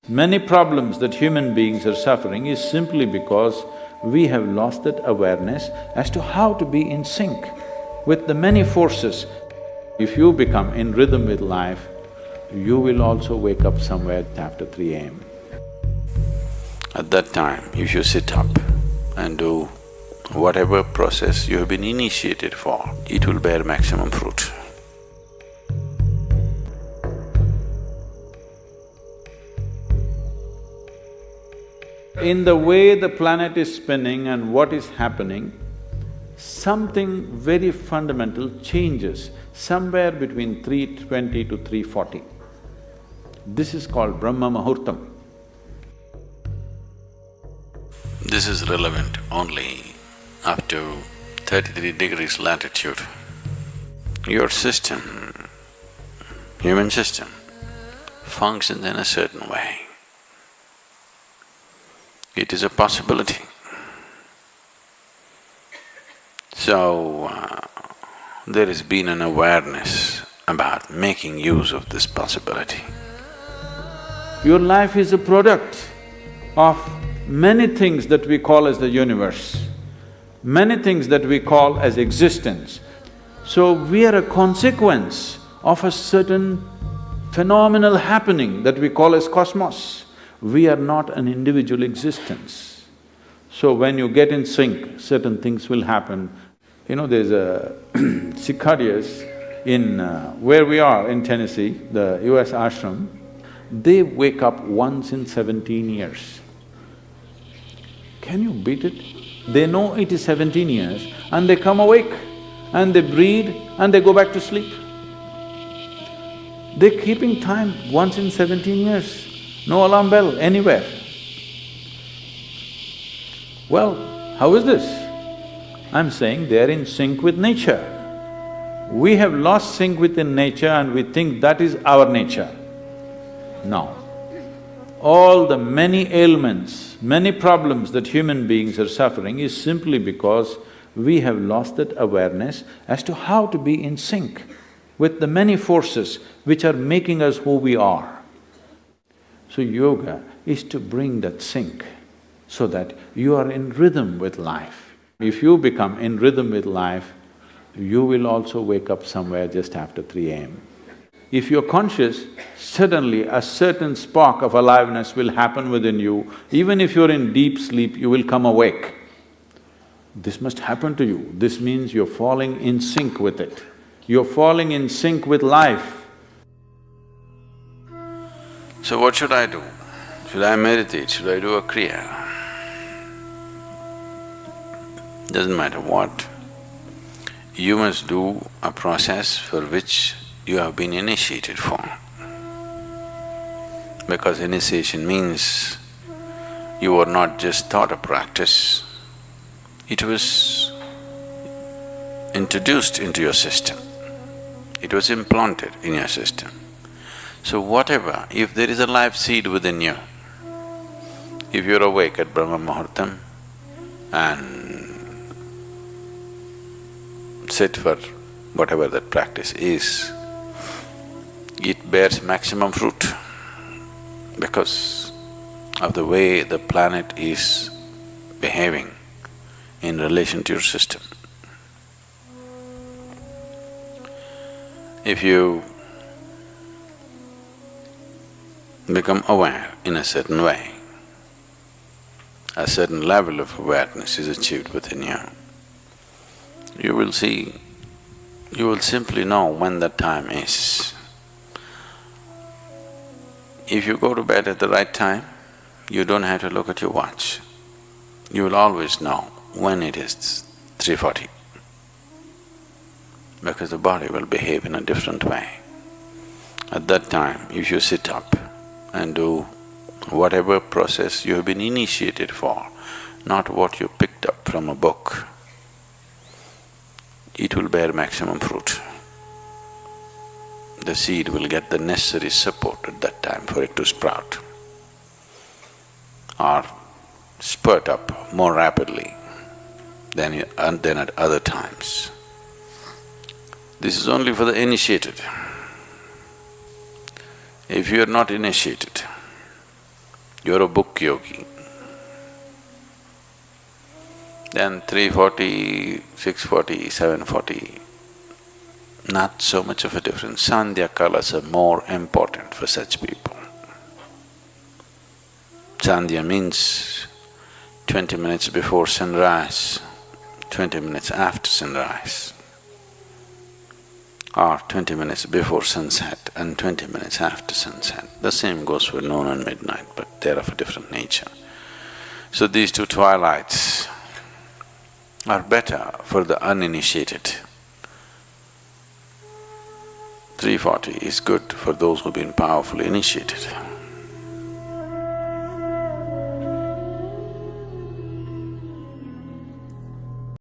Many problems that human beings are suffering is simply because we have lost that awareness as to how to be in sync with the many forces. If you become in rhythm with life, you will also wake up somewhere after 3 a.m. At that time, if you sit up and do whatever process you have been initiated for, it will bear maximum fruit. In the way the planet is spinning and what is happening, something very fundamental changes somewhere between 3:20 to 3:40. This is called Brahma Muhurtam. This is relevant only up to 33 degrees latitude. Your system, human system, functions in a certain way. It is a possibility. So, there has been an awareness about making use of this possibility. Your life is a product of many things that we call as the universe, many things that we call as existence. So we are a consequence of a certain phenomenal happening that we call as cosmos. We are not an individual existence. So when you get in sync, certain things will happen. You know, there's a cicadas in where we are in Tennessee, the US ashram, they wake up once in 17 years. Can you beat it? They know it is 17 years and they come awake and they breed and they go back to sleep. They're keeping time once in 17 years, no alarm bell anywhere. Well, how is this? I'm saying they're in sync with nature. We have lost sync within nature and we think that is our nature. No. All the many ailments, many problems that human beings are suffering is simply because we have lost that awareness as to how to be in sync with the many forces which are making us who we are. So yoga is to bring that sync so that you are in rhythm with life. If you become in rhythm with life, you will also wake up somewhere just after 3 a.m. If you're conscious, suddenly a certain spark of aliveness will happen within you. Even if you're in deep sleep, you will come awake. This must happen to you. This means you're falling in sync with it. You're falling in sync with life. So what should I do? Should I meditate? Should I do a kriya? Doesn't matter what. You must do a process for which you have been initiated for. Because initiation means you were not just taught a practice, it was introduced into your system, it was implanted in your system. So whatever, if there is a life seed within you, if you're awake at Brahma Muhurtam and sit for whatever that practice is, it bears maximum fruit because of the way the planet is behaving in relation to your system. If you become aware in a certain way, a certain level of awareness is achieved within you, you will see, you will simply know when the time is. If you go to bed at the right time, you don't have to look at your watch. You will always know when it is 3:40 because the body will behave in a different way. At that time, if you sit up and do whatever process you have been initiated for, not what you picked up from a book, it will bear maximum fruit. The seed will get the necessary support at that time for it to sprout or spurt up more rapidly than at other times. This is only for the initiated. If you are not initiated, you're a book yogi. Then 3:40, 6:40, 7:40, not so much of a difference. Sandhya kalas are more important for such people. Sandhya means 20 minutes before sunrise, 20 minutes after sunrise, or 20 minutes before sunset and 20 minutes after sunset. The same goes for noon and midnight, but they're of a different nature. So these two twilights are better for the uninitiated. 3:40 is good for those who've been powerfully initiated.